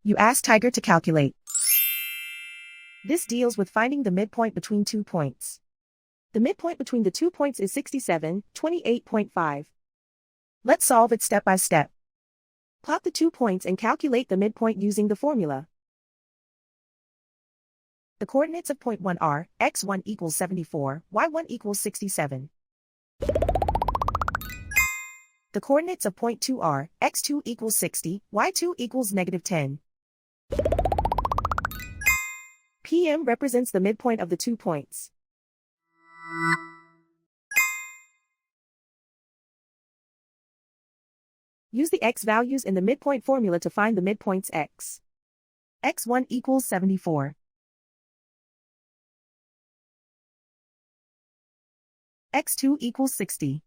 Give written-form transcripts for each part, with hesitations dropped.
You ask Tiger to calculate. This deals with finding the midpoint between 2 points. The midpoint between the 2 points is 67, 28.5. Let's solve it step by step. Plot the 2 points and calculate the midpoint using the formula. The coordinates of point 1 are x1 equals 74, y1 equals 67. The coordinates of point 2 are x2 equals 60, y2 equals -10. PM represents the midpoint of the 2 points. Use the x values in the midpoint formula to find the midpoints x. x1 equals 74. x2 equals 60.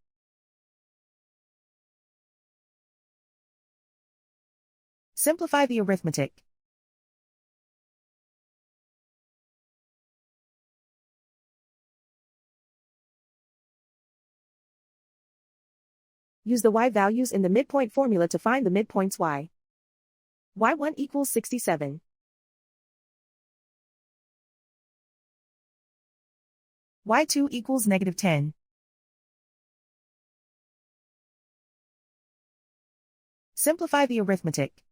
Simplify the arithmetic. Use the y values in the midpoint formula to find the midpoints y. y1 equals 67. y2 equals -10. Simplify the arithmetic.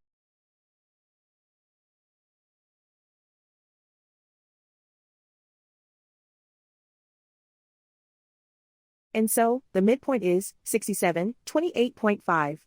And so, the midpoint is 67, 28.5.